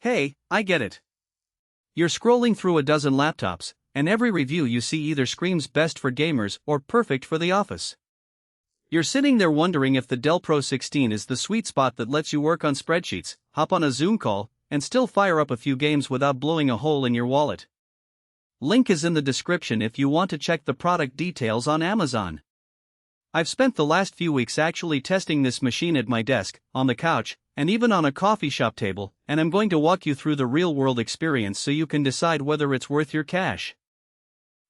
Hey, I get it. You're scrolling through a dozen laptops, and every review you see either screams best for gamers or perfect for the office. You're sitting there wondering if the Dell Pro 16 is the sweet spot that lets you work on spreadsheets, hop on a Zoom call, and still fire up a few games without blowing a hole in your wallet. Link is in the description if you want to check the product details on Amazon. I've spent the last few weeks actually testing this machine at my desk, on the couch, and even on a coffee shop table, and I'm going to walk you through the real-world experience so you can decide whether it's worth your cash.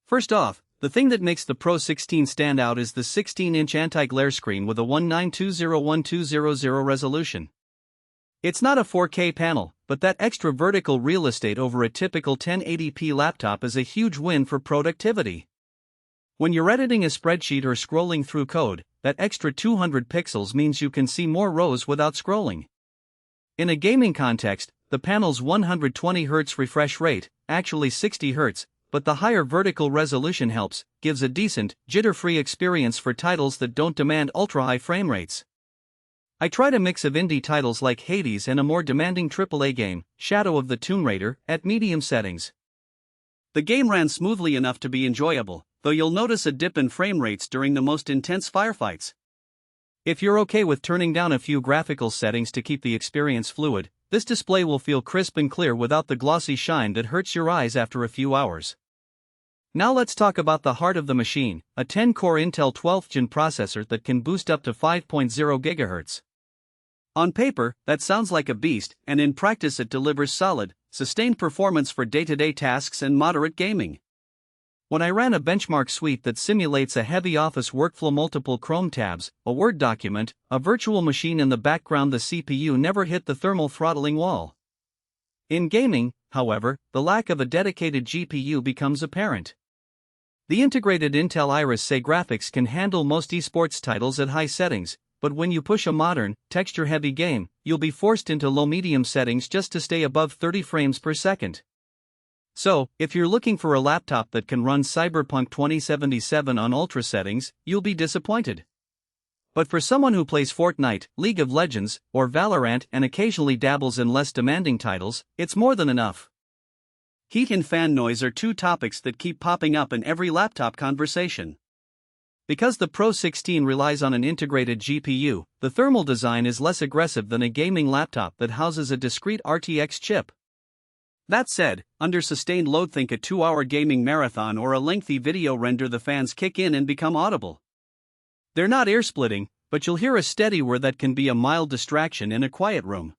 First off, the thing that makes the Pro 16 stand out is the 16-inch anti-glare screen with a 1920x1200 resolution. It's not a 4K panel, but that extra vertical real estate over a typical 1080p laptop is a huge win for productivity. When you're editing a spreadsheet or scrolling through code, that extra 200 pixels means you can see more rows without scrolling. In a gaming context, the panel's 120Hz refresh rate, actually 60Hz, but the higher vertical resolution gives a decent, jitter-free experience for titles that don't demand ultra-high frame rates. I tried a mix of indie titles like Hades and a more demanding AAA game, Shadow of the Tomb Raider, at medium settings. The game ran smoothly enough to be enjoyable, though you'll notice a dip in frame rates during the most intense firefights. If you're okay with turning down a few graphical settings to keep the experience fluid, this display will feel crisp and clear without the glossy shine that hurts your eyes after a few hours. Now let's talk about the heart of the machine, a 10-core Intel 12th Gen processor that can boost up to 5.0 GHz. On paper, that sounds like a beast, and in practice it delivers solid, sustained performance for day-to-day tasks and moderate gaming. When I ran a benchmark suite that simulates a heavy office workflow, multiple Chrome tabs, a Word document, a virtual machine in the background, the CPU never hit the thermal throttling wall. In gaming, however, the lack of a dedicated GPU becomes apparent. The integrated Intel Iris Xe graphics can handle most esports titles at high settings, but when you push a modern, texture-heavy game, you'll be forced into low-medium settings just to stay above 30 frames per second. So, if you're looking for a laptop that can run Cyberpunk 2077 on ultra settings, you'll be disappointed. But for someone who plays Fortnite, League of Legends, or Valorant and occasionally dabbles in less demanding titles, it's more than enough. Heat and fan noise are two topics that keep popping up in every laptop conversation. Because the Pro 16 relies on an integrated GPU, the thermal design is less aggressive than a gaming laptop that houses a discrete RTX chip. That said, under sustained load, think a 2-hour gaming marathon or a lengthy video render, the fans kick in and become audible. They're not ear-splitting, but you'll hear a steady whir that can be a mild distraction in a quiet room.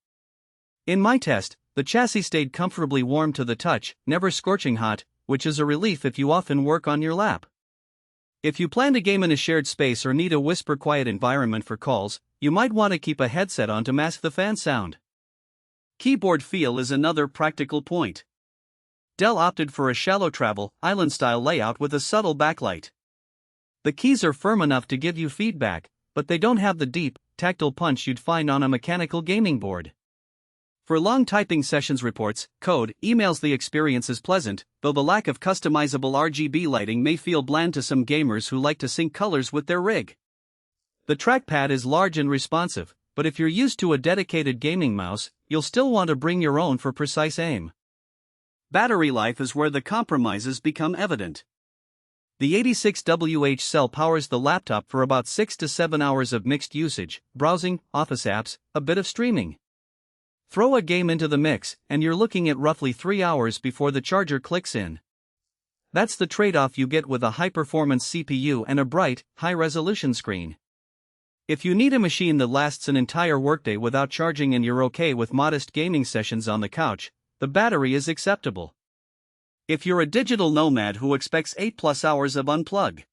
In my test, the chassis stayed comfortably warm to the touch, never scorching hot, which is a relief if you often work on your lap. If you plan to game in a shared space or need a whisper-quiet environment for calls, you might want to keep a headset on to mask the fan sound. Keyboard feel is another practical point. Dell opted for a shallow travel, island-style layout with a subtle backlight. The keys are firm enough to give you feedback, but they don't have the deep, tactile punch you'd find on a mechanical gaming board. For long typing sessions, reports, code, emails, the experience is pleasant, though the lack of customizable RGB lighting may feel bland to some gamers who like to sync colors with their rig. The trackpad is large and responsive, but if you're used to a dedicated gaming mouse, you'll still want to bring your own for precise aim. Battery life is where the compromises become evident. The 86Wh cell powers the laptop for about 6 to 7 hours of mixed usage, browsing, office apps, a bit of streaming. Throw a game into the mix, and you're looking at roughly 3 hours before the charger clicks in. That's the trade-off you get with a high-performance CPU and a bright, high-resolution screen. If you need a machine that lasts an entire workday without charging and you're okay with modest gaming sessions on the couch, the battery is acceptable. If you're a digital nomad who expects 8+ hours of unplug,